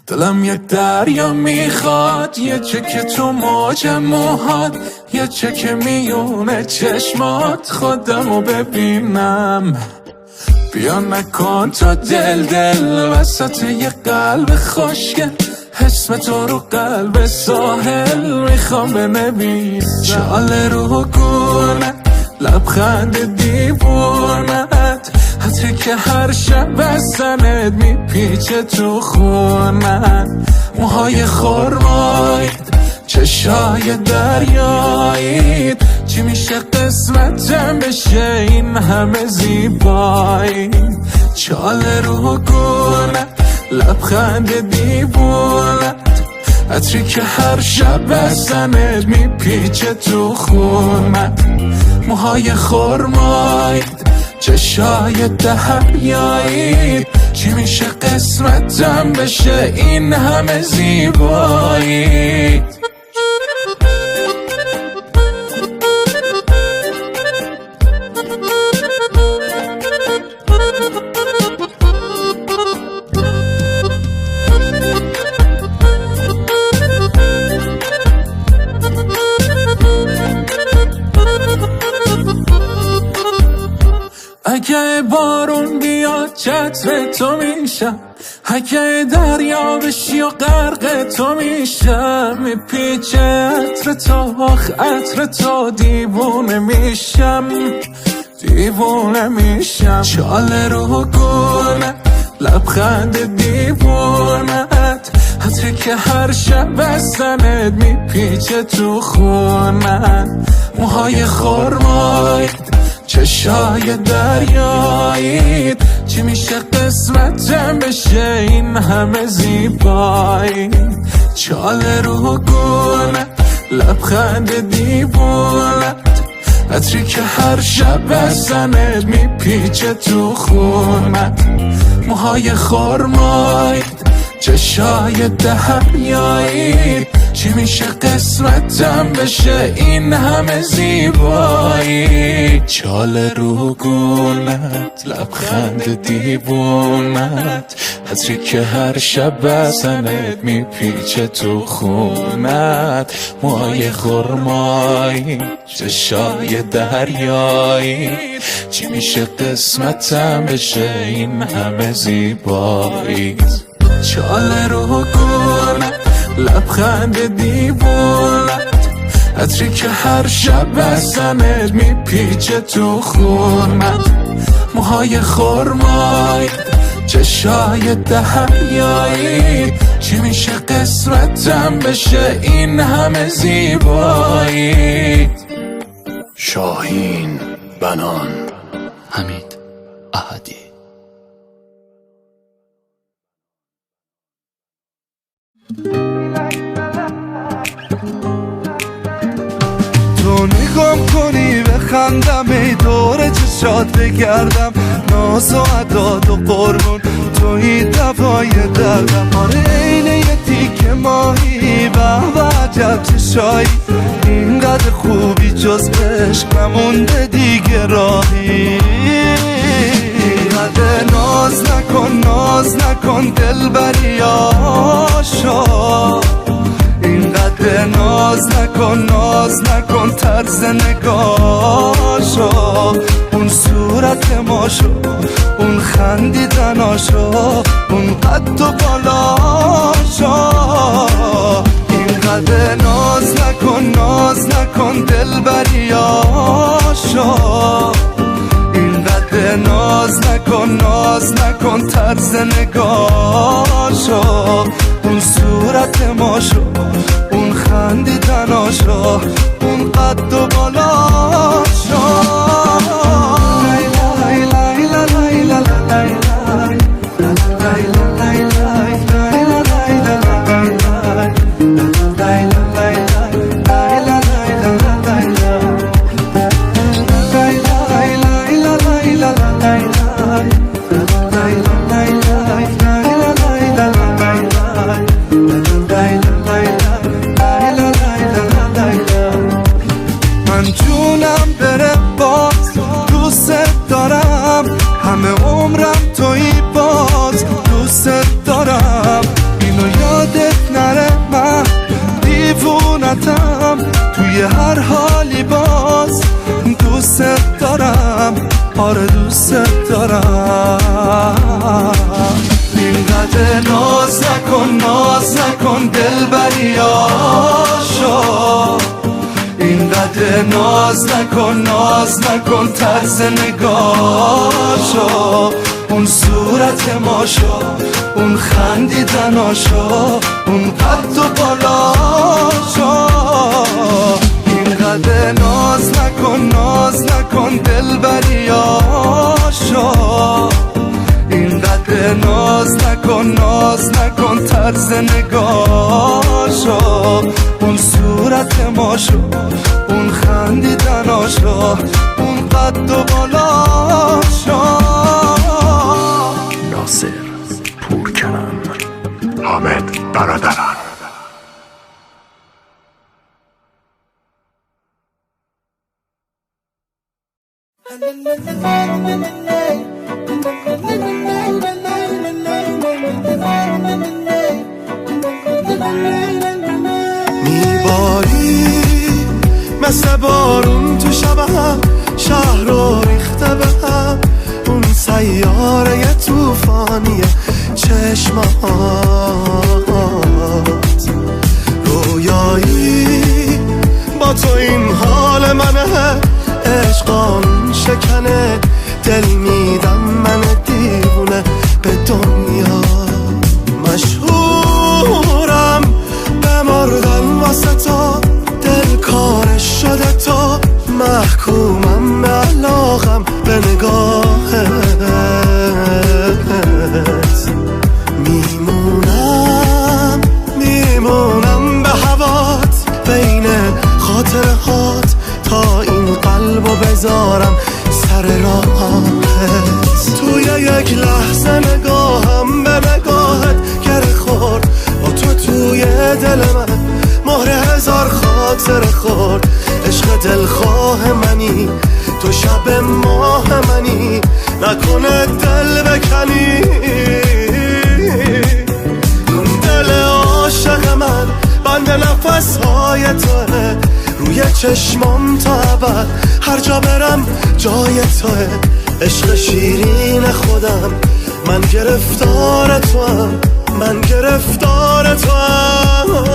دلم یک دریا میخواد، یه چکه تو موج موهات، یه چکه میونه چشمات، خودمو ببینم. بیا نکن تو دل وسط یه قلب خوشگل، اسم تو رو قلب ساحل میخوام بنویسم. چاله رو گونه لبخند دیوونت، حتی که هر شب بستنت میپیچه تو خونت. موهای خرمایید، چشای دریایید، چی میشه قسمتم بشه این همه زیبایی. چاله رو گونه لبخند دیوونت، عطری که هر شب بستنت میپیچه تو خونت. موهای خرمایید، چشای دریایید، چی میشه قسمتم بشه این همه زیبایی. اگه بارون بیاد چتر تو میشم، اگه دریا بشی و غرق تو میشم، میپیچه عطر تو آخ عطر تو، دیوونه میشم دیوونه میشم. چاله رو گونه لبخند دیوونت، عطری که هر شب بستنت میپیچه تو خونت. موهای خرمایید، چشای دریایید، چی میشه قسمتم بشه این همه زیبایی. چاله رو گونه لبخند دیوونت، عطری که هر شب بستنت میپیچه تو خونت. موهای خرمایید، چشای دریایید، چی میشه قسمتم بشه این همه زیبایی. چاله رو گونت لبخند دیوونت، عطری که هر شب بزنت میپیچه تو خونت. موهای خرمایی، چشای دریایی، چی میشه قسمتم بشه این همه زیبایی. چاله رو گونت لبخند دیوونت، عطری که هر شب بستنت میپیچه تو خونت. موهای خرمایید، چشای دریایی، چی میشه قسمتم بشه این همه زیبایی. شاهین بنان، حمید احدی. تو نگام کنی بخندم، ای دور چشات بگردم، ناز و عداد و قربون توی دوای دردم. آره اینه یه تیک ماهی، به عجب چشایی، اینقدر خوبی جز عشق نمونده دیگه راهی. اینقدر ناز نکن دلبری آشا، اینقدر ناز نکن طرز نگاشو، اون صورت ماشو، اون خندیدناشو، اون قد و بالاشو. اینقدر ناز نکن دلبری آشا، اینقدر ناز نکن طرز نگاشو، اون صورت ماشو، اون خندیدناشو، اون قد و بالاشو. من جونم بره با آره دوست دارم. اینقدر ناز نکن دلبریاشو، اینقدر ناز نکن طرز نگاشو، اون صورت ماشو، اون خندیدناشو، اون قد و بالاشو. اینقدر ناز نکن دلبریاشو، اینقدر ناز نکن طرز نگاشو، اون صورت ماشو، اون خندیدناشو، اون قد و بالاشو. ناصر پورکنن، حامد برادران. میباری مثل بارون تو شبم، شهر رو ریخته به هم، اون سیاره توفانی چشمات. رویایی با تو این حال منه، عشقان شکنه، دل میدم من دیوونه به دنیا. مشهورم بمردن واسه تو، دل کارش شده تو، محکومم به علاقم به نگاهت. میمونم به هوات، بین خاطرهات، تا این قلبو بذارم سر راهت. توی یک لحظه نگاهم به نگاهت گره خورد، با تو توی دل من مهر هزار خاطر خورد. عشق دلخواه منی، تو شب ماه منی، نکنه دل بکنی. دل عاشق من بند نفسهای توه، روی چشمام تا ابد، هر جا برم جای توه. عشق شیرین خودم، من گرفتار توام، من گرفتار توام.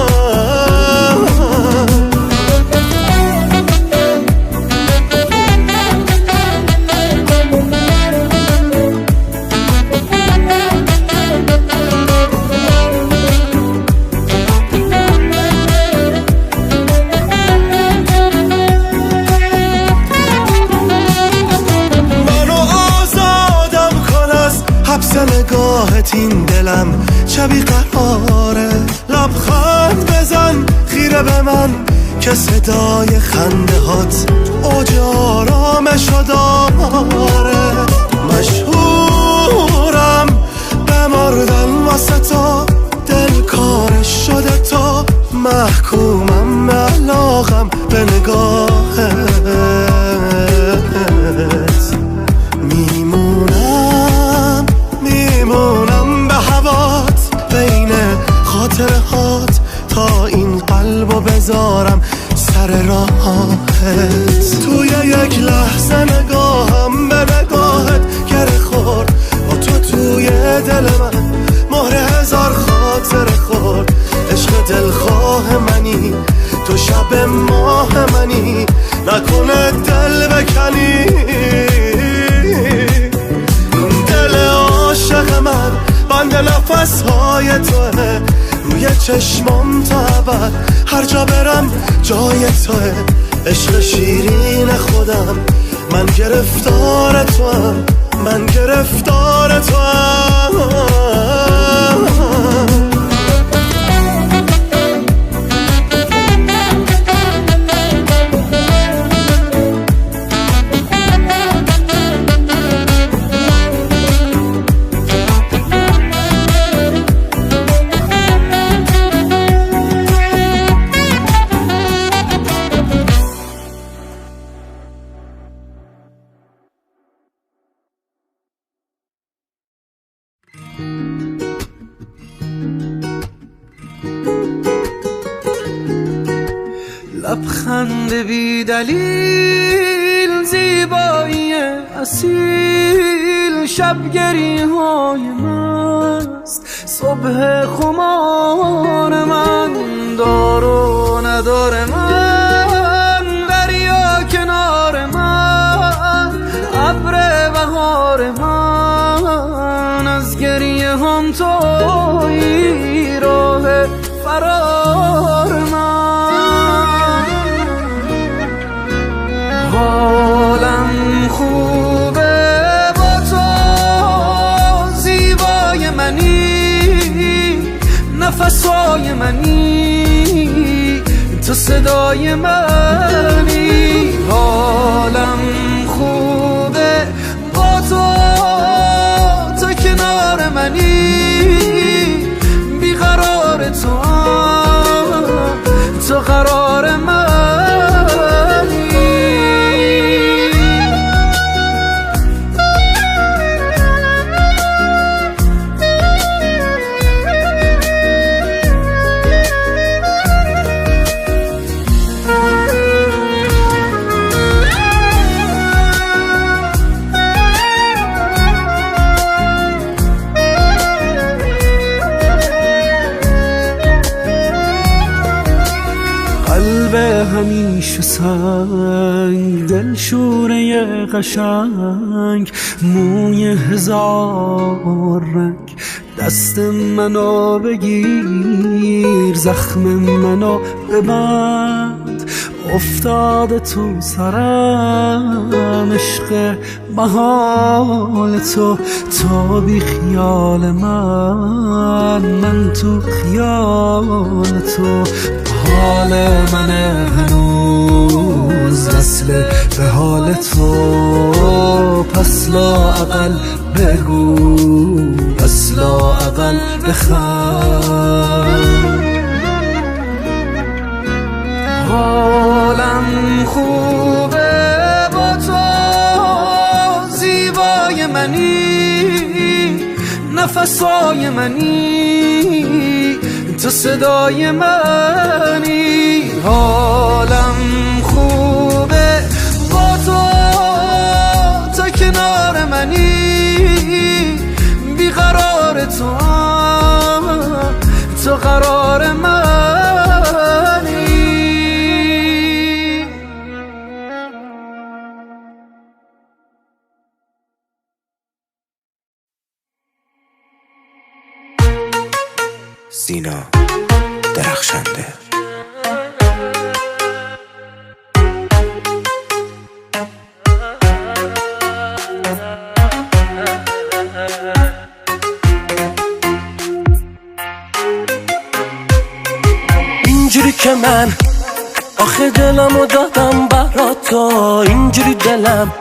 نگاهت این دلم چه بیقراره، لبخند بزن خیره به من که صدای خنده هات اوج آرامشو داره. مشهورم بمردن واسه تو، دل کارش شده تو، محکومم به علاقم به نگاهت. میمونم به هوات، بین خاطرهات، تا این قلبو بذارم سر راهت. توی یک لحظه نگاهم به نگاهت گره خورد، با تو توی دل من مهر هزار خاطر خورد. عشق دلخواه منی، تو شب ماه منی، نکنه دل بکنی. دل عاشق من بند نفسهای توه، روی چشمام تا ابد، هر جا برم جای توه. عشق شیرین خودم، من گرفتار توام، من گرفتار توام. لبخند بی دلیل زیبایی اصیل، شبگری های مست، صبح خمار من، دار و ندار من، دریا کنار من، ابر بهار من، از گریه هم تویی راه فرار من. حالم خوبه با تو، زیبای منی، نفسای منی، تو صدای منی. حالم خوبه با تو، تو کنار منی، بیقرار تو قرار منی. همیشه سنگ، دل شوره قشنگ، موی هزار رنگ، دست منو بگیر، زخم منو ببند، افتاده تو سرم عشق محال تو بی خیال من تو خیال تو. حال من هنوز وصل به حال تو، پس لااقل بگو، پس لااقل بخند. حالم خوبه با تو، زیبای منی، نفسای منی، تو صدای منی. حالم خوبه با تو کنار منی، بیقرار تو قرار منی. سینا درخشنده. اینجوری که من آخه دلمو دادم برا تو، اینجوری دلم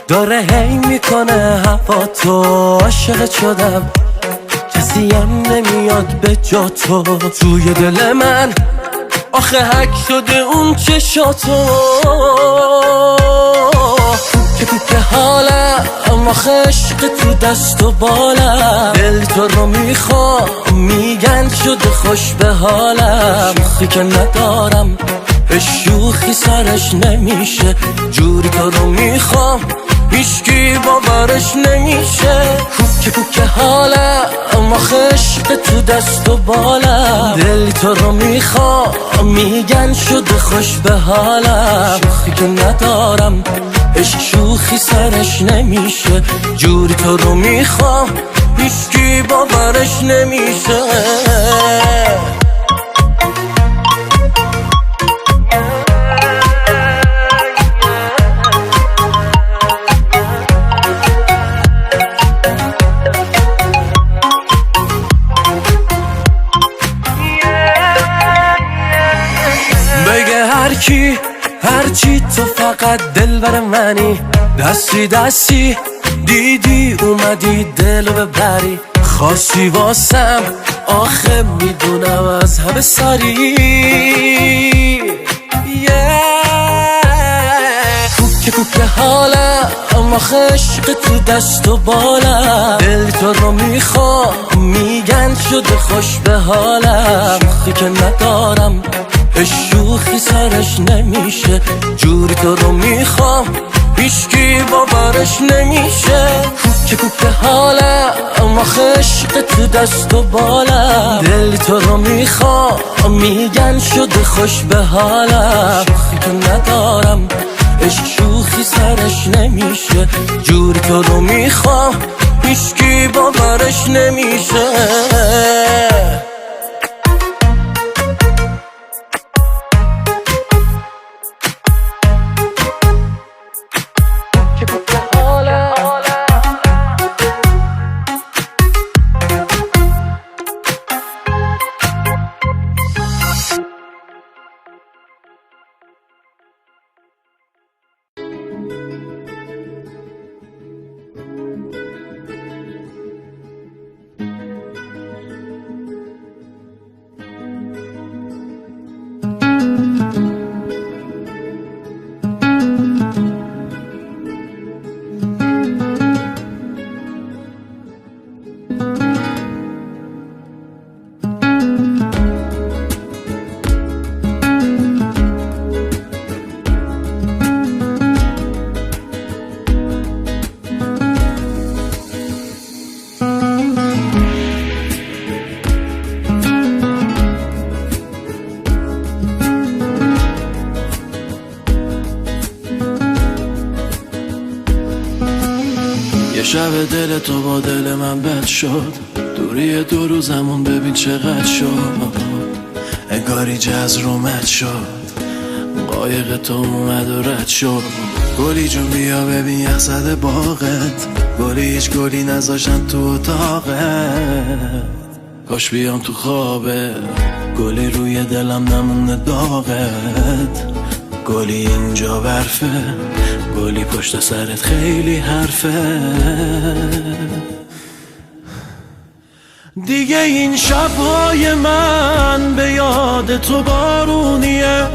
داره هی میکنه هوا تو، عاشقت شدم کسی هم نمیاد به جا تو، توی دل من آخه حک شده اون چشاتو. که حالم آخه عشق تو دست و بالم، دل تو رو میخوام میگن شده خوش به حالم، شوخی که ندارم به شوخی سرش نمیشه، جوری تو رو میخوام هیچکی باورش نمیشه. کوکه حالم آخه عشق تو دست و بالم، دل تو رو میخوام میگن شده خوش به حالم، شوخی که ندارم عشق شوخی سرش نمیشه، جوری تو رو میخوام هیچکی باورش نمیشه. هرچی تو فقط دل بر منی، دستی دیدی اومدی دل ببری، خاصی واسم آخه میدونم از همه سری. کوکه حالم آخه عشق تو دست و بالم، دل تو رو میخوام میگن شده خوش به حالم، شوخی که ندارم شوخی سرش نمیشه، جوری تو رو میخوام هیچکی باورش نمیشه. که کوک حالم آخه عشق تو دست و بالم، دل تو رو میخوام میگن شده خوش به حالم. شوخی که ندارم عشق شوخی سرش نمیشه، جوری تو رو میخوام هیچکی باورش نمیشه. شب دل تو با دل من بد شد، دوری 2 روزمون ببین چقدر شد. انگاری جز رومت شد، قایق تو اومد و رد شد. گلی جون بیا ببین یخ زده باغت، گلی هیچ گلی نذاشتن تو اتاقت. کاش بیام تو خوابه، گلی روی دلم نمونه داغت. گلی اینجا برفه، گلی پشت سرت خیلی حرفه. دیگه این شبهای من به یاد تو بارونیه،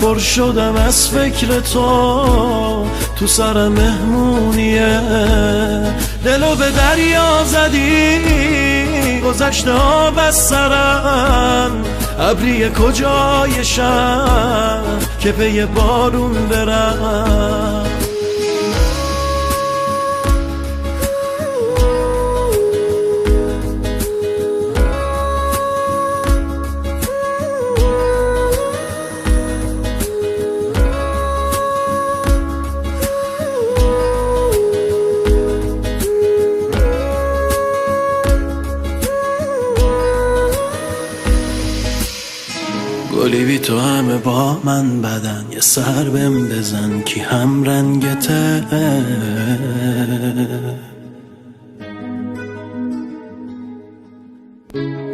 پر شدم از فکر تو سر مهمونیه. دلو به دریا زدی، گذشته آب از سرم. ابری کجای شهر که پی بارون برم. گلی بی تو همه با من بدن، یه سر بهم بزن کی هم رنگته.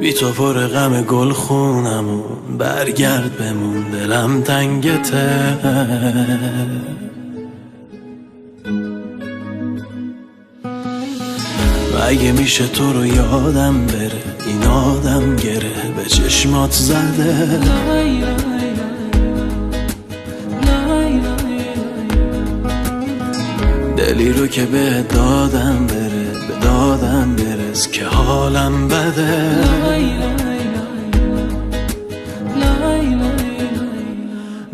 بی تو پر غم گل خونمون، برگرد بمون دلم تنگته. مگه میشه تو رو یادم بره، این آدم گره به چشمات زده. دلی رو که به دادم بره، به دادم برس که حالم بده.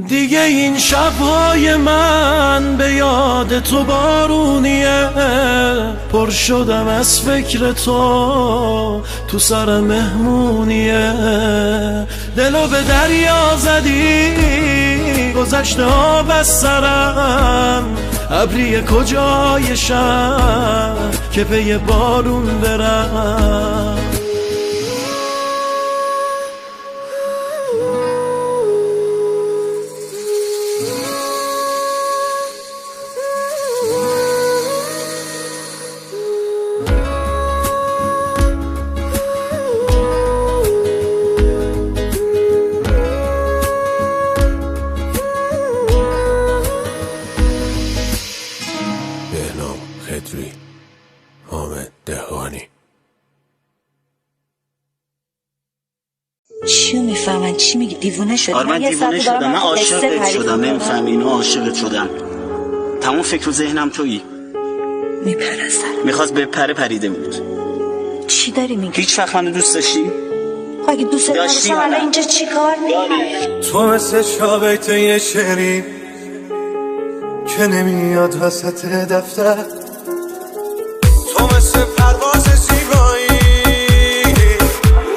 دیگه این شبهای من به یاد تو بارونیه، پر شدم از فکر تو سر مهمونیه. دلو به دریا زدی، گذشته آب از سرم. ابری کجای شهر که پی بارون برم. خدری، حامد دهقانی. چیو میفهمن؟ چی میگی؟ دیوونه شدی؟ آره من دیوونه شدم، من عاشقت شدم. نمیفهمی اینو؟ عاشقت شدم. تمام فکر و ذهنم تویی. میپرستم. میخواست به پریده بود. چی داری میگی؟ هیچ وقت منو دوست داشتی؟ اگه دوست داشتی الان اینجا چی کار میکنی؟ تو مثل شابیت یه شعری که نمیاد وسط دفتر. تو مثل پرواز زیبایی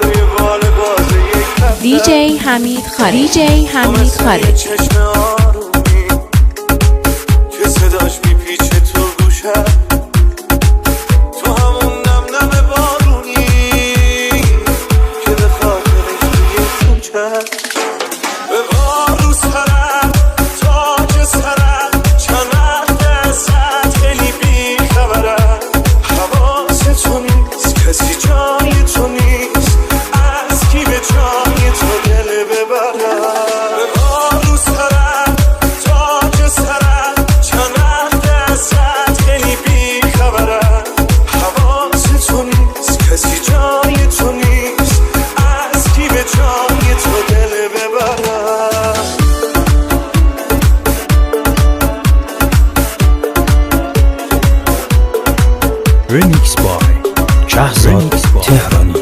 روی بال باز یک دفتر. دیجی حمید خارج چشم آرومی که صداش میپیچه تو گوشم. تو همون نم نم بارونی که به خاطرش توی تو چشم. به بار رو سرم تاج سرم چند دستت خیلی بی خبرم. حواست تو نیست کسی جای تو نیست از کی به جای تو دل ببرم. به بار رو سرم تاج سرم چند دستت خیلی بی خبرم. حواست تو نیست کسی جای تو نیست از کی به جای تو دل ببرم. Remix by Shahzad Tehrani.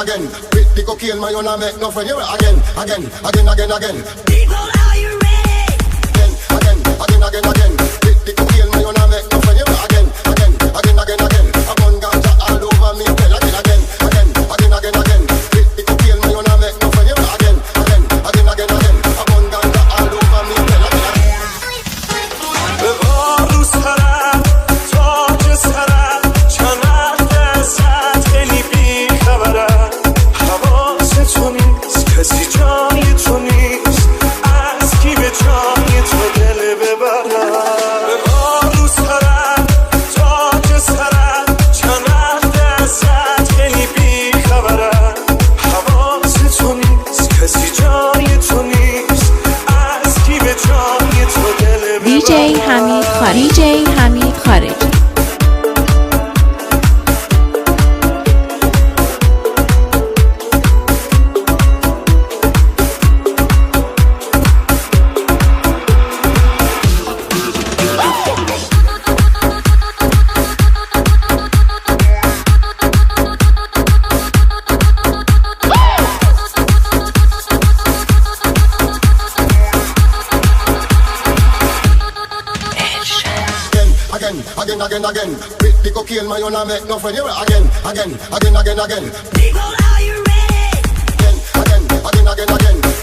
Again. With cocaine, man, you not make no friend. You again. People, are you ready? Again. With the cocaine, man, you not make no friend. You again. A gun ganja all over me. Tell again. With the cocaine, man, you not make no friend. You again. A gun ganja all over me. Tell again. به بارو سرم تاج سرم چند دستت خیلی بی خبرم. حواست تو نیست کسی جای تو نیست از کی به جای تو دل ببرم. به بارو سرم تاج سرم چند دستت خیلی بی خبرم. حواست تو نیست کسی جای تو نیست از کی به جای تو دل ببرم. دیجی حمید خارج. Again. With the cocaine, man, you not make no friend. You again. People, are you ready? Again.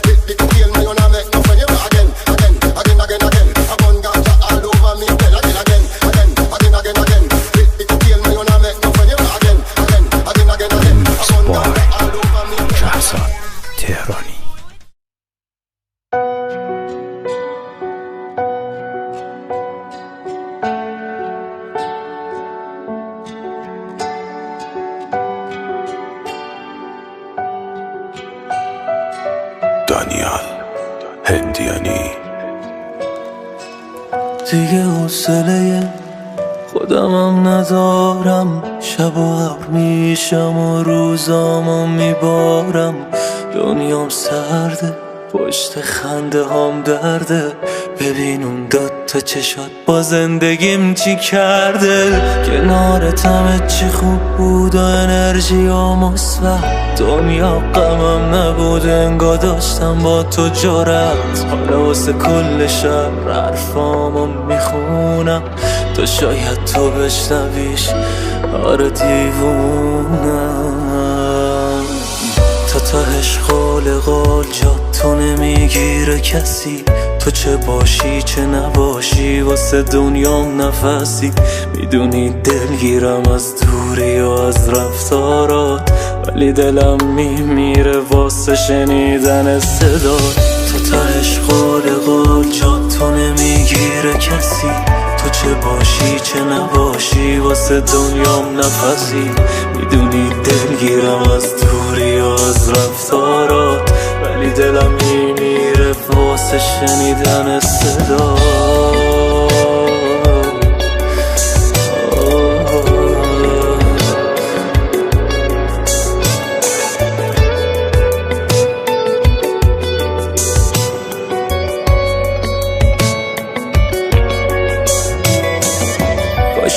With the cocaine, man, you not make no friend. You again. A gun ganja all over me. Tell again. With the cocaine, man, you not make no friend. You again. A gun ganja all over me. Shahzad Tehrani. دانیال هندیانی. دیگه حوصله خودمم ندارم. شب و ابر میشم و روزامو میبارم. دنیام سرده پشت خنده هم درده. ببین اون دوتا چشات با زندگیم چی کرده. کنارت همه چی خوب بود و انرژی و مثبت. دنیا غمم نبود انگار داشتم با تو جرأت. حالا واسه کل شهر حرفامو میخونم تو شاید تو بشنویش. آره دیوونم تا تهش قال جا تو نمیگیره کسی. تو چه باشی چه نباشی واسه دنیام نفسی. میدونی دلگیرم از دوری و از رفتارات ولی دلم میمیره واسه شنیدن صدات. تو تهش قال جا تو نمیگیره کسی. تو چه باشی چه نباشی واسه دنیام نفسی. میدونی دلگیرم از دوری و از رفتارات ولی دلم میمیره واسه شنیدن صدا.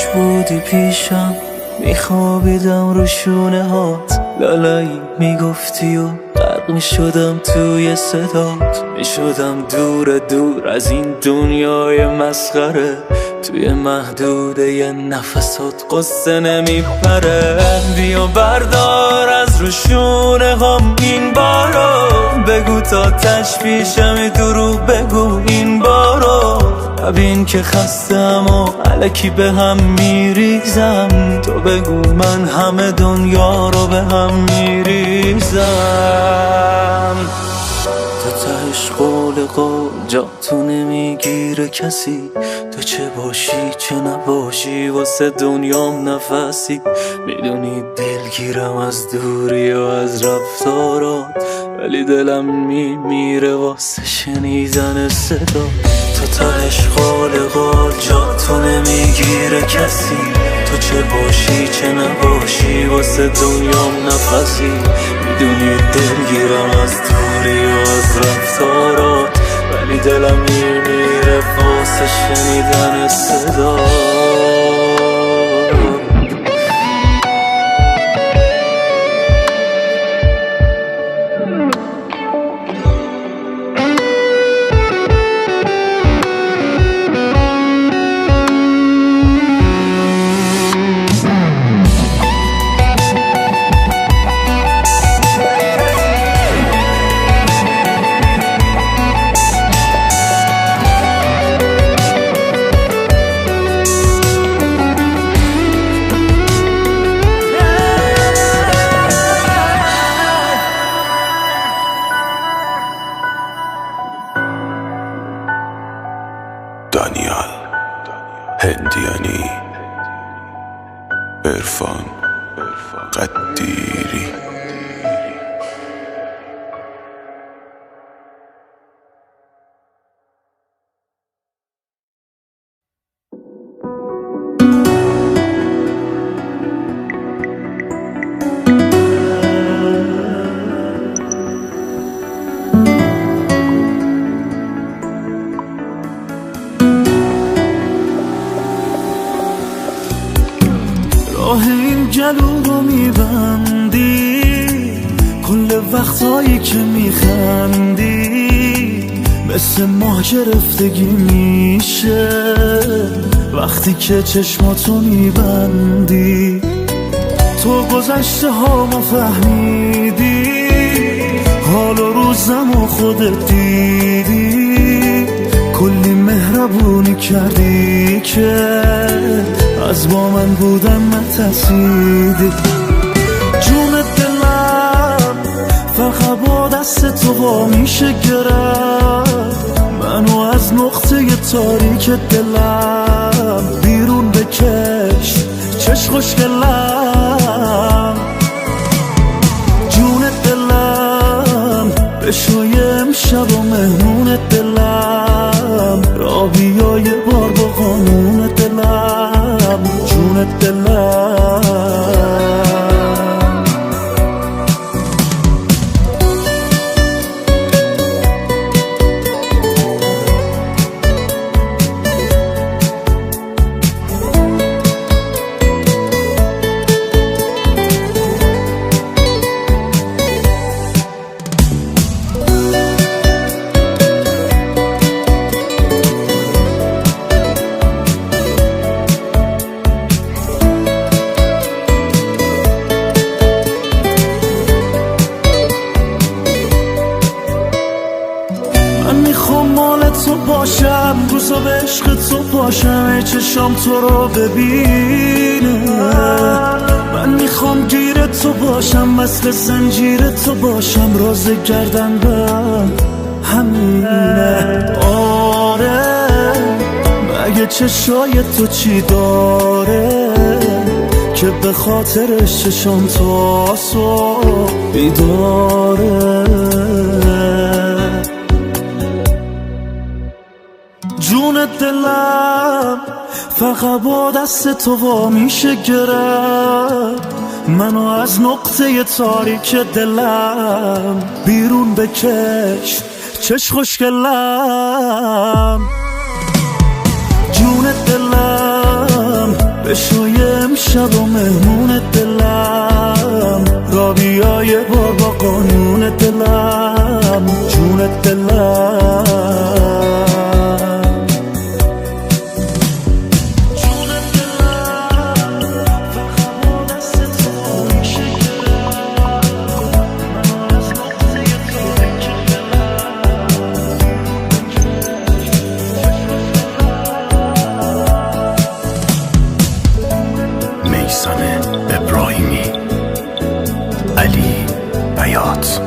خوش بودی پیشم، میخوابیدم رو شونه هات، لالایی میگفتی و غرق میشدم توی صدات، میشدم دور دور از این دنیای مسخره، توی محدوده یه نفسات قصه نمیپره. بیا بردار از رو شونه هم این بارو، بگو تا تشبیشم دروغ بگو این بارو، ببین که خستم و الکی به هم میریزم، تو بگو من همه دنیا رو به هم میریزم. تو تهش قول جا تو نمیگیره کسی، تو چه باشی چه نباشی واسه دنیام نفسی، میدونی دلگیرم از دوری و از رفتارات، ولی دلم میمیره واسه شنیدن صدا. تو تهش قول جا تو نمیگیره کسی، تو چه باشی چه نباشی واسه دنیام نفسی، میدونی دلگیرم از دوری و از رفتارات، ولی دلم میمیره واسه شنیدن صدا. دانیال هندیانی، عرفان قدیری. راه این گلو رو میبندی، کل وقتایی که میخندی مثل ماه گرفتگی میشه، وقتی که چشماتو میبندی. تو گذشته ها ما فهمیدی، حال و روزم و خودت دیدی، کلی مهربونی کردی که از با من بودن نترسیدی. جون دلم فقط با دست تو با میشه گرفت، منو از نقطه تاریک دلم بیرون بکش چش خوشگلم. جون دلم بشوی امشب و مهمون دلم، را بیا یه بار با قانون دلم، جون دلم. تو باشم، روزا به عشق تو باشم، چشام تو رو ببینه. من میخوام گیر تو باشم، مثل زنجیر تو باشم، راز گردن به همینه. آره مگه چشای تو چی داره که به خاطرش چشام تو آسو بیداره. جون دلم فقط با دست تو وا میشه گرفت، منو از نقطه تاریک دلم بیرون بکش چش خوشگلم. جون دلم بشوی امشب و مهمون دلم رابیای بابا قانون دلم جون دلم ابراهیمی علی بیات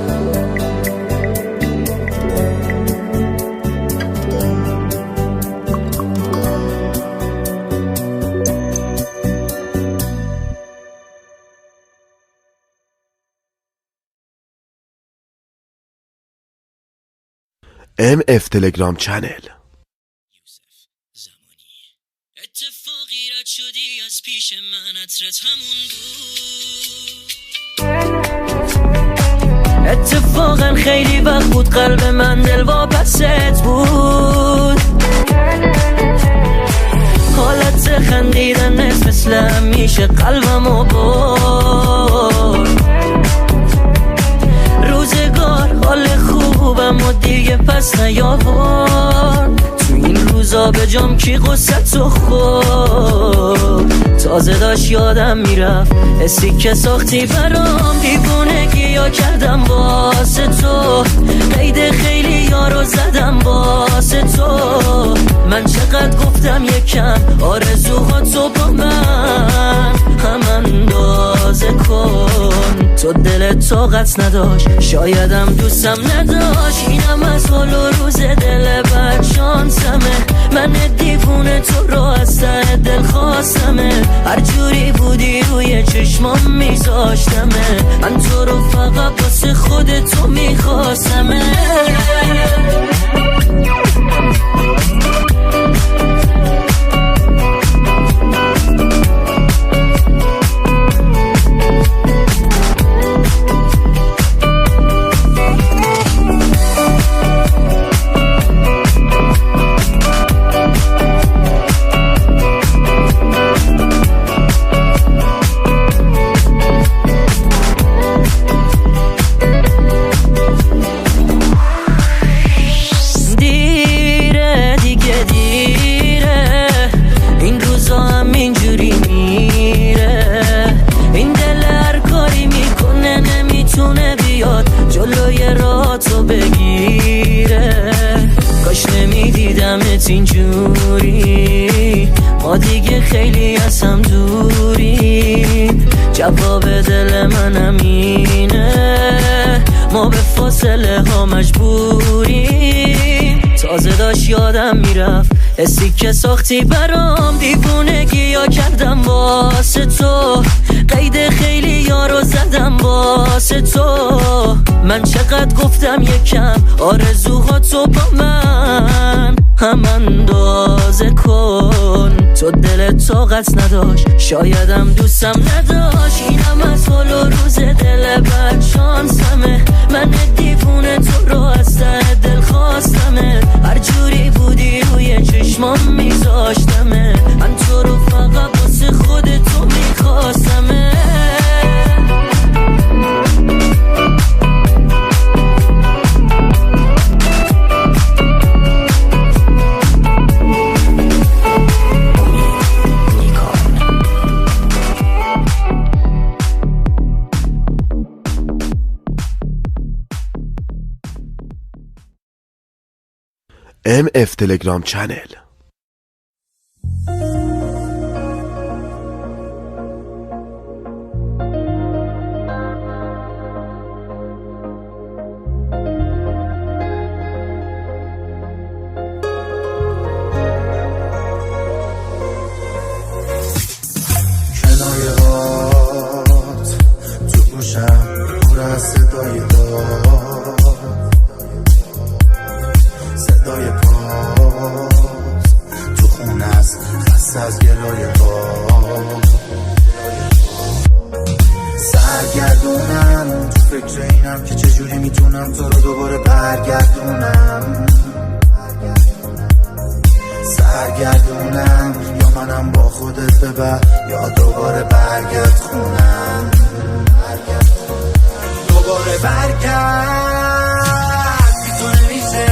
MF تلگرام چنل. اتفاقی رد شدی از پیش من عطرت همون بود اتفاقا خیلی وقت بود قلب من دل واپست بود حالت خندیدن مثل همیشه قلبمو برد روزگار حال خوبم و دیگه پس نیاورد تو این روزا به جام کی قصتو خورد تازه داشت یادم میرفت حسی که ساختی برام دیوونگی یا کردم واسه تو قید خیلی یارو زدم واسه تو من چقدر گفتم یکم آرزوهاتو با من هم اندازه کن تو دلت طاقت نداشت شایدم دوستم نداشت اینم از حال و روز دل بد شانسمه من دیوونه تو رو از ته دل خواستمه هر جوری بودی روی چشمام میذاشتمه من تو رو فقط واسه خودتو میخواستمه اینجوری ما دیگه خیلی از هم دوری جواب دل من همینه ما به فاصله ها مجبوریم تازه داشت یادم میرفت حسی که ساختی برام دیوونگی یا کردم واسه تو قید خیلی یارو زدم واسه تو من چقدر گفتم یکم آرزوهاتو با من هم اندازه کن تو دلت طاقت نداشت شایدم دوستم نداشت اینم از حال و روز دل بد شانسمه من دیوونه تو رو از ته دل خواستمه هر جوری بودی روی چشمام میذاشتمه من تو رو فقط واسه خودتو میخواستمه MF تلگرام چنل. کنایه‌هات تو گوشم پر از صدای داد صدای پاس تو خونه است خسته از گلای باد سرگردونم تو فکر اینم که چجوری میتونم تو رو دوباره برگردونم سرگردونم یا منم با خود خودت ببر یا دوباره برگرد خونم، دوباره برگرد، بی تو نمیشه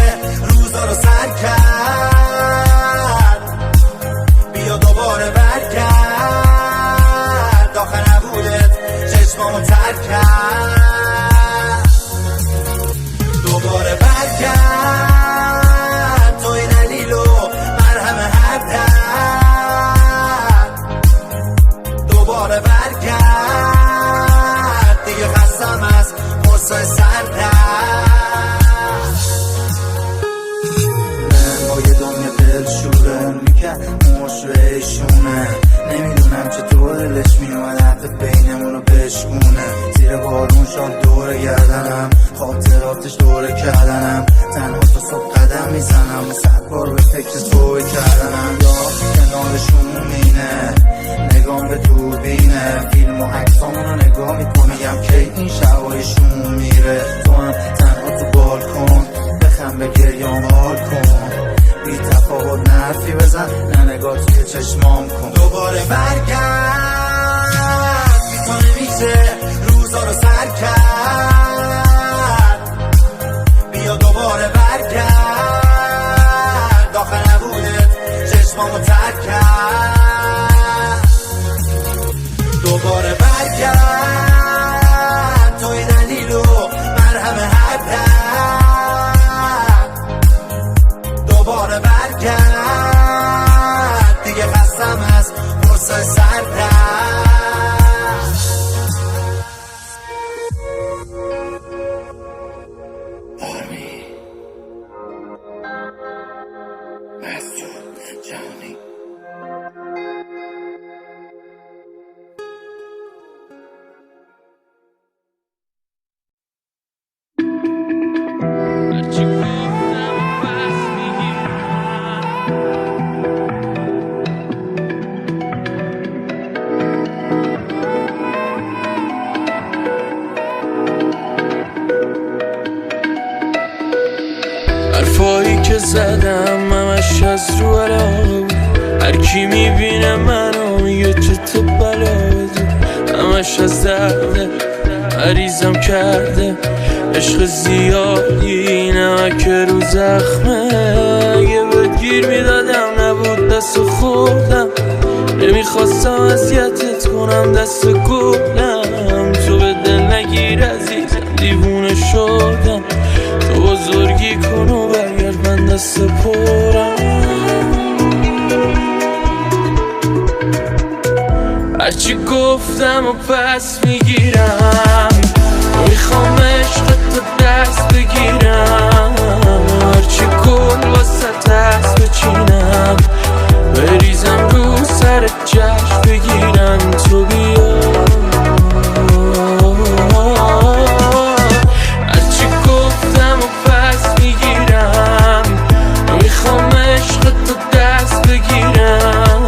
روزا رو سر کرد، بیا دوباره برگرد، آخه نبودت چشمامو ترک کرد، دوباره برگرد، توی دلیل و مرهم هر درد، دوباره برگرد، دیگه خستم از قصه سردرد، من با یه دنیا دل شوره میکرد مشوهشونه، نمیدونم چطور دلش میومد حرف بینمونو بشکونه، زیر بارون شال دوره گردنم، خاطراتش دوره کردنم، تنها تا صبح قدم میزنم و 100 بار به فکر تو کردنم، یا کنارشون مینه نگام به دوربینه، فیلم و عکسامونو نگاه میکنه یم که این شبایشون میره، تو هم تنها تو بالکن بخم به گریام حال کن، بی تفاوت نرفی بزن نه نگاه توی چشمام کن، دوباره برگرد، بی تو نمیشه روزا رو سر کرد، بیا دوباره برگرد، آخه نبودت چشمامو ترک کرد، دوباره برگرد، توی دلیل و مرهم هر درد، دوباره برگرد، دیگه خستم از قصه سردرد. حرفایی که زدم همش از رو علاقه، هر کی میبینه منو میگه چه بلا، همش از درده مریضم کرده، عشق زیادی نمک رو زخمه، اگه بهت گیر میدادم نبود دست خوردم، نمیخواستم اذیتت کنم دست گلم، تو به دل نگیر عزیزم دیوونه شدم، تو بزرگی کن و برگرد من دست پرم، هرچی گفتم و پس میگیرم، میخوام عشقت دست بگیرم، هرچی کن واسه دست بچینم، بریزم رو سر جشن بگیرم، تو بیا هرچی گفتم و پس میگیرم، میخوام عشقت دست بگیرم،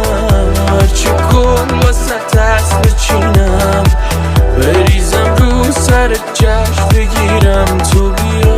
هرچی کن واسه دست بچینم، بریزم رو سر جشن بگیرم، تو بیا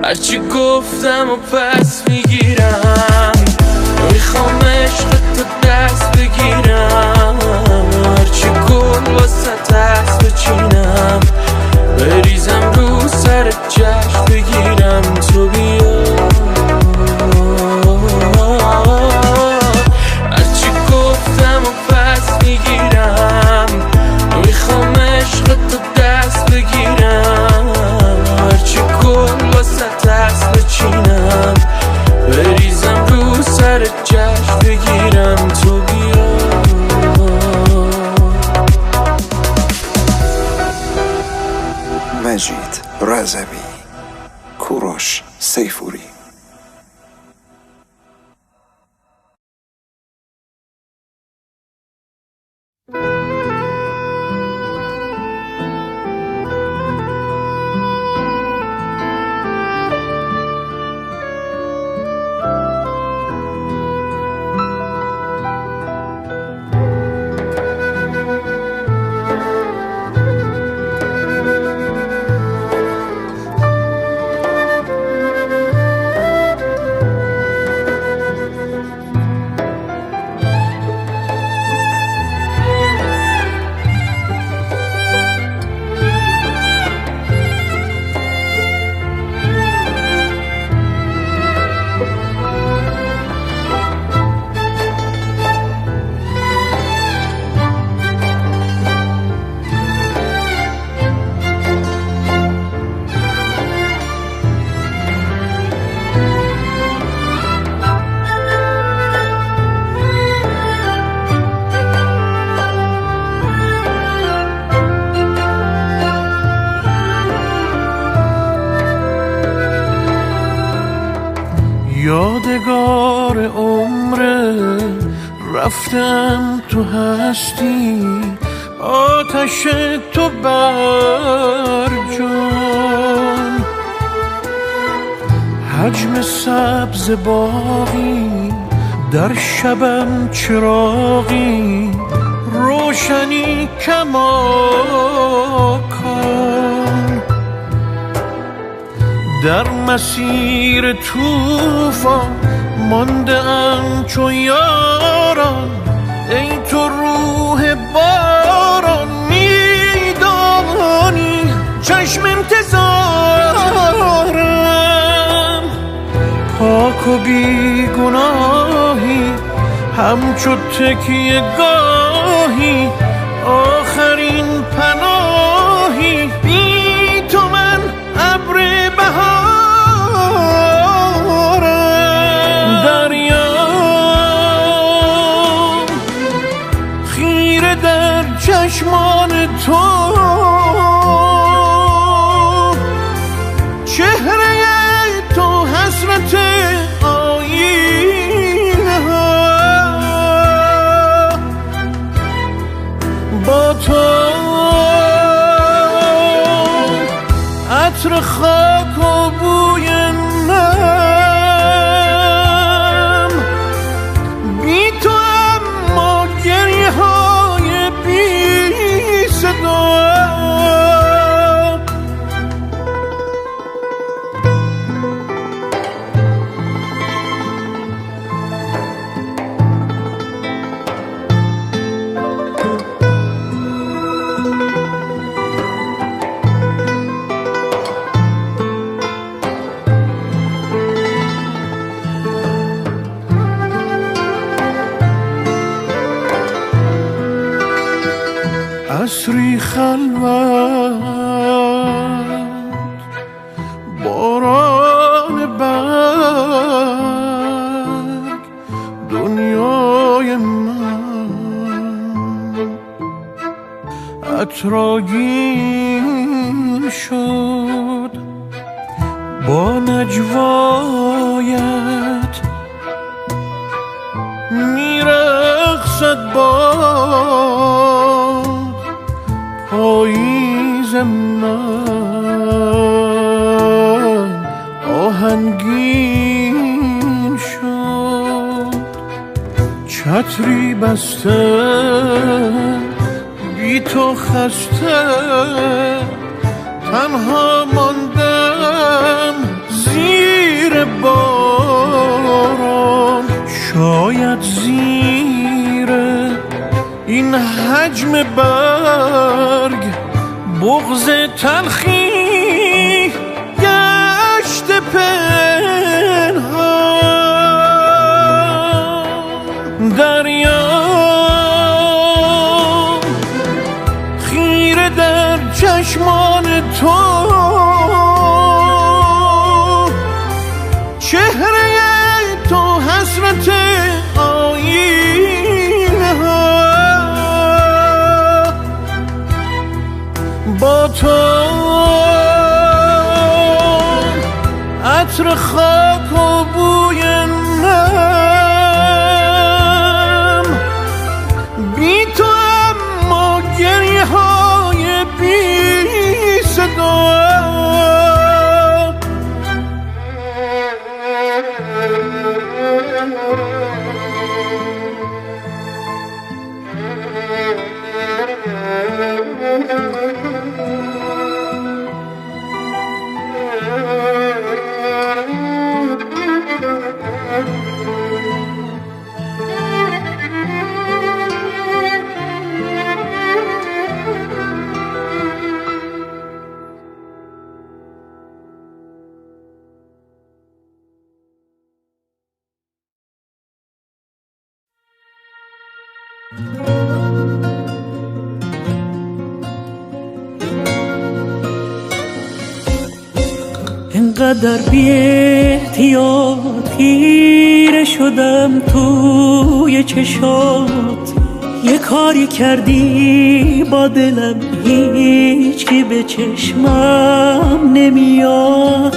هرچی گفتم و پس میگیرم، میخوام عشقت دست بگیرم، هرچی کن واسه دست بچینم، بریزم رو سر جشن بگیرم، تو بیا هرچی گفتم و پس میگیرم، میخوام عشقت دست بگیرم، رضوی، کوروش سیفوری. یادگار عمره رفتم تو هستی، آتش تو بر جان، حجم سبز باغی در شبم چراغی، روشنی کماکان، در مسیر طوفان مانده ام چو یاران، ای تو روح باران، میدانی چشم انتظارم، پاک و بی گناهی همچو تکیه گاهی، آخرین پناهی، بی تو من ابر بهارم، دریا خیره در چشمان تو، چهره تو حسرت آینه ها، با تو عطر خاک و بوی نم، بی تو اما گریه های بی صدا، عصری خلوت، باران برگ، دنیای من عطرآگین شد، با نجوایت میرقصد باد، پاییز من آهنگین شد، چتری بسته بی تو خسته، تنها ماندم زیر باران، شاید زیر این حجم برگ بغض تلخی گشت پنهان، دریا خیره در چشمان تو، چهره تو حسرت آینه ها، با تو عطر خاک و بوی نم، بی تو اما گریه های بی صدا. اینقدر بی احتیاط خیره شدم توی چشات، یه کاری کردی با دلم هیچی به چشمم نمیاد.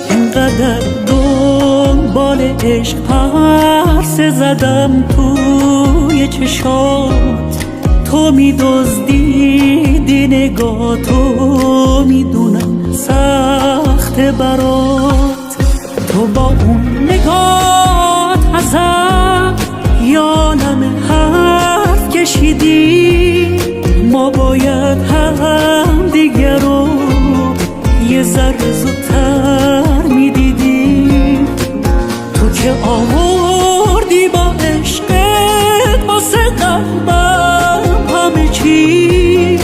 اینقدر دنبال عشق پرسه زدم توی چشات، تو می‌دزدیدی نگاهتو، میدونم سخت برات. تو با اون نگات ازم یادم حرف کشیدی، ما باید هم دیگر رو یه ذره زودتر میدیدی. تو که آوردی با عشقت واسه قلبم همه چیز،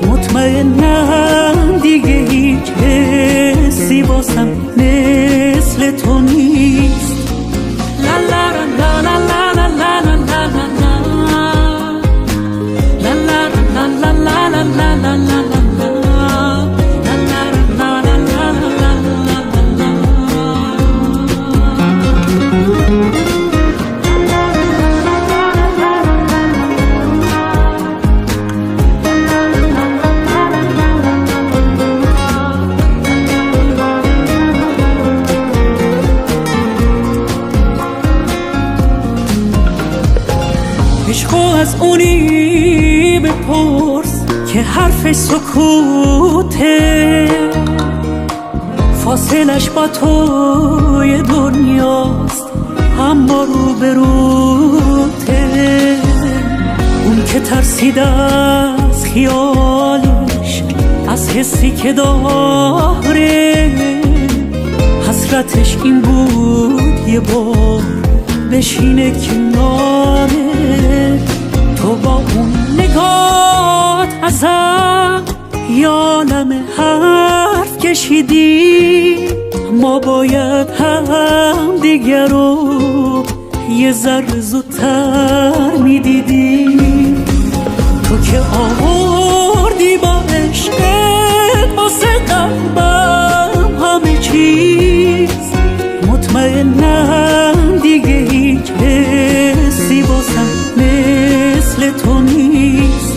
مطمئنم دیگه هیچ حسی واسم مثل تو نیست. لا لا لا لا لا لا لا لا لا لا لا لا لا لا. از اونی بپرس که حرف سکوته، فاصلش با توی دنیاست اما رو به روته. اون که ترسید از خیالش، از حسی که داره، حسرتش این بود یه بار بشینه کناره. تو با اون نگات ازم یادم حرف کشیدی، ما باید هم دیگر رو یه ذره زودتر میدیدی. تو که آوردی با عشقت واسه قلبم همه چیز، مطمئنم دیگه هیچ حسی واسم مثل تو نیست.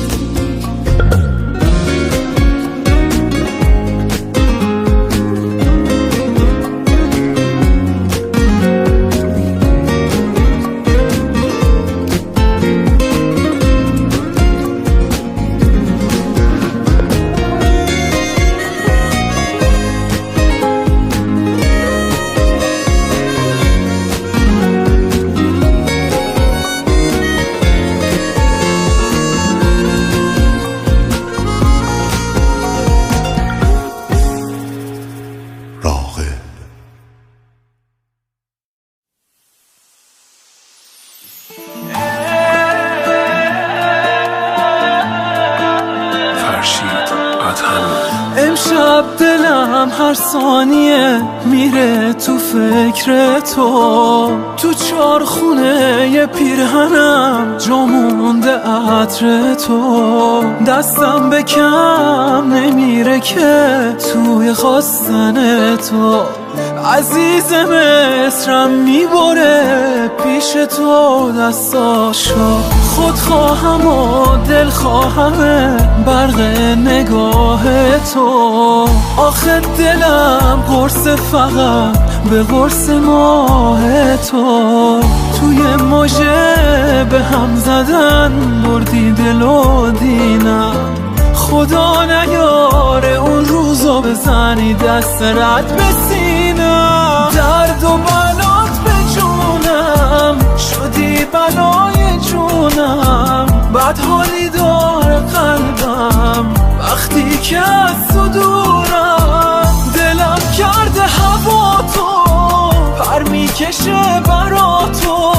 امشب دلم هر ثانیه میره تو فکر تو، تو چارخونه پیرهنم جا مونده عطر تو. دستم به کم نمیره که توی خواستن تو، عزیز مصرم میبره پیش تو دستاشو. خودخواهم و دلخواهم برق نگاه تو. آخه دلم قرص فقط به قرص ماه تو. توی موجه به هم زدن بردی دل و دینم. خدا نیاره اون روزو بزنی دست رد به سینم. درد و بلات به جونم شدی بلای جونم. بد حالی داره قلبم وقتی که از تو دورم. دلم کرده هوا تو پر میکشه برا تو.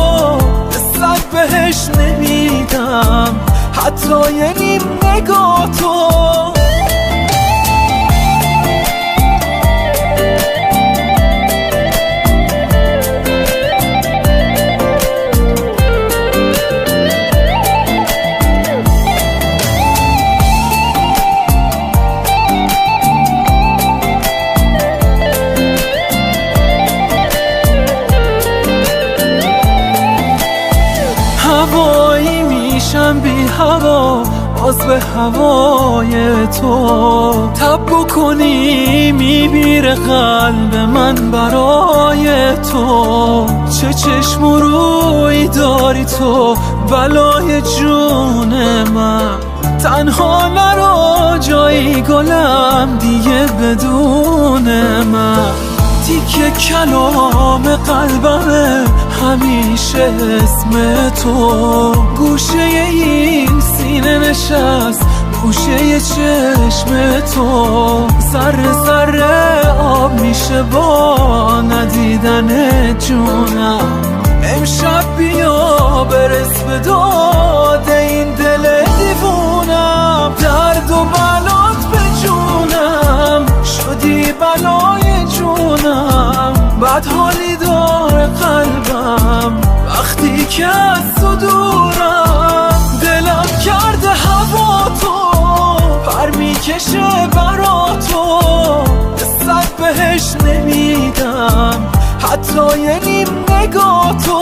مثل بهش نمیدم حتی یه نیم نگاه تو. هوایی میشم بی هوا باز به هوای تو. تب بکنی میمیره قلب من برای تو. چه چشم و روی داری تو بلای جون من. تنها نرو جایی گلم دیگه بدون من. تیکه کلام قلبمه همیشه اسم تو. گوشه این سینه نشست گوشه چشم تو. ذره ذره آب میشه با ندیدن جونم. امشب بیا برس به داد این دل دیوونم. درد و بلات به جونم شدی بلای جونم. بد حالی داره قلبم وقتی که از تو دورم. دلم کرده هوا تو پر میکشه برا تو. مثل بهش نمیدم حتی یه نیم نگاه تو.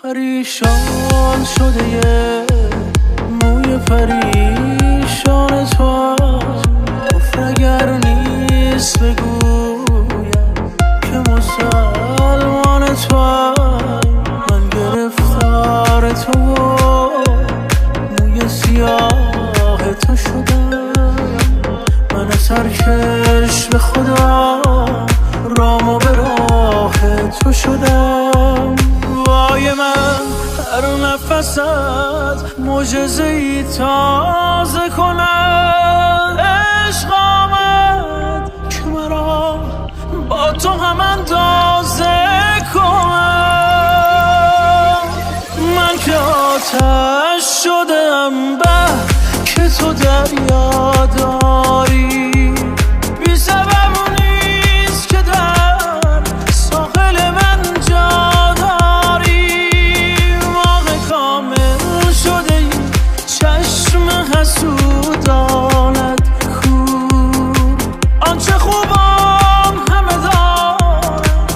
پریشان شده یه موی پریشان تو. گفت اگر نیست بگویم که مسلمان تو. من گرفتار تو موی سیاه تو شدم. من سرکش به خدا رامو به راه تو شدم. وای من هر نفست معجزه‌ای تازه کند. عشق آمد که مرا با تو هم اندازه کند. من که آتش شدم به که تو دریا داری. بی سبب نیست که در ساحل من جا حسودانت کور. آنچه خوبان همه دارد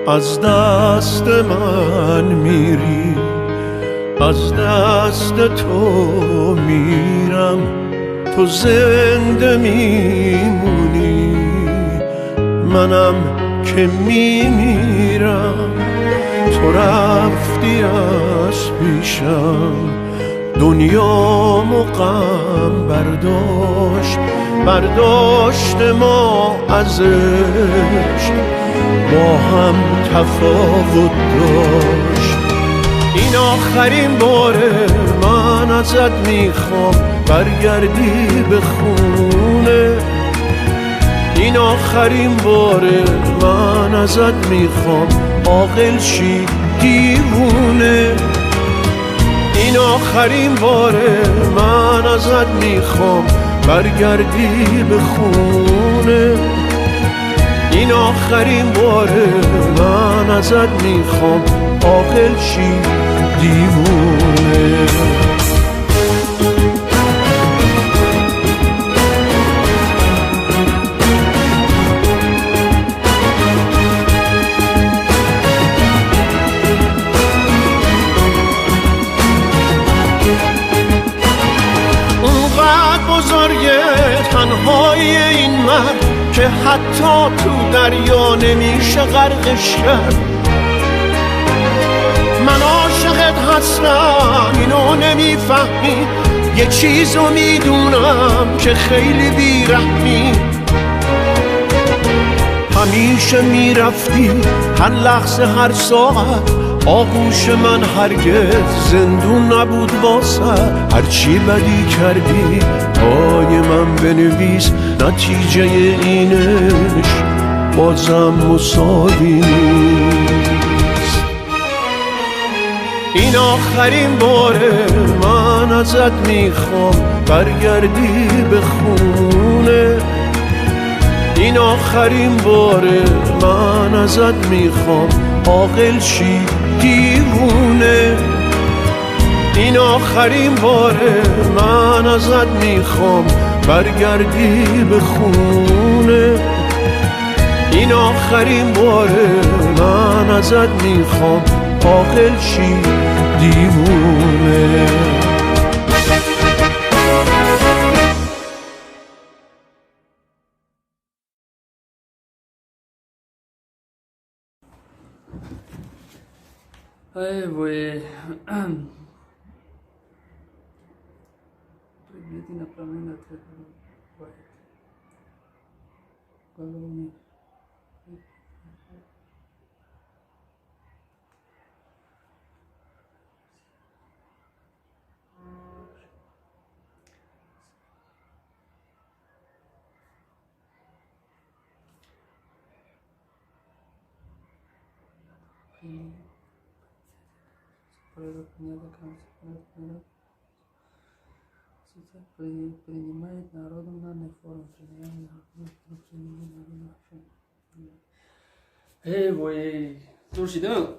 از دست من میری، از دست تو میرم، تو زنده میمونی، منم که میمیرم. تو رفتی از پیشم، دنیامو غم برداشت ما ازش، با هم تفاوت داشت. این آخرین باره من ازت میخوام برگردی به خونه، این آخرین باره من ازت میخوام عاقل شی دیوونه، این آخرین باره من ازت میخوام برگردی به خونه، این آخرین باره من ازت میخوام عاقل شی دیوونه. تنهایی این مرد که حتی تو دریا نمیشه غرقش کرد. من عاشقت هستم اینو نمیفهمی، یه چیزو میدونم که خیلی بیرحمی. همیشه میرفتی هر لحظه هر ساعت، آغوش من هرگز زندون نبود واسه. هرچی بدی کردی پای من بنویس، نتیجه اینش بازم مساوی نیست. این آخرین باره من ازت میخوام برگردی به خونه، این آخرین باره من ازت میخوام عاقل شی دیوونه، این آخرین باره من ازت میخوام برگردی به خونه، این آخرین باره من ازت میخوام عاقل شی دیوونه. Ay, güey. Пригледи направление на твоего вайта. Головни. Принимает народом данный форум. Эй, бой. Слушай, да?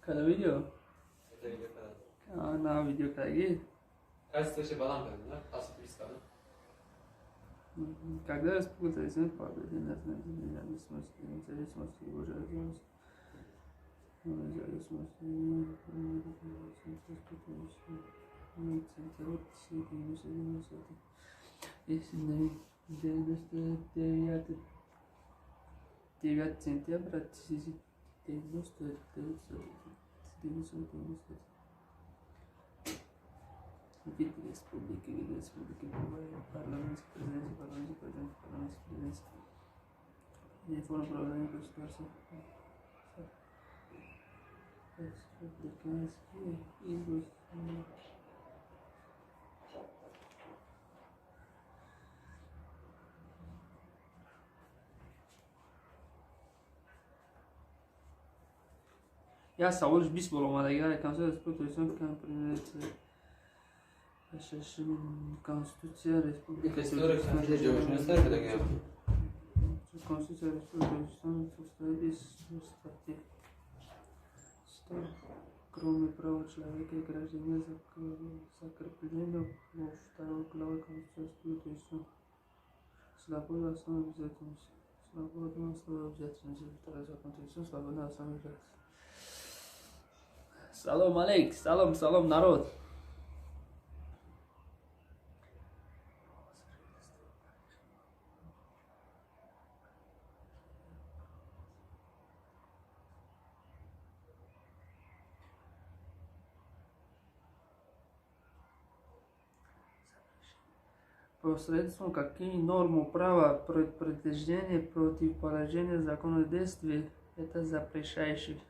Когда видео? Это видео когда? На видео когда? Когда республика рисует победы над независимостью его жертвенности, если 9 сентября 1999 вид республики, парламентский президент, реформа управления государством, республиканские изборы. Я сауалш 20 болом адагар конституцион Конституция Республики Конституция Республики состоит из кроме права человека и гражданина, закреплено во второй главе Конституции, то есть свобода основной обязательности. Свобода основной обязательности. Второй закон Конституции, свобода основной обязательности. Салом алейк, салом народ. Посредством какие нормы права предупреждения противоположения законодательству это запрещающий.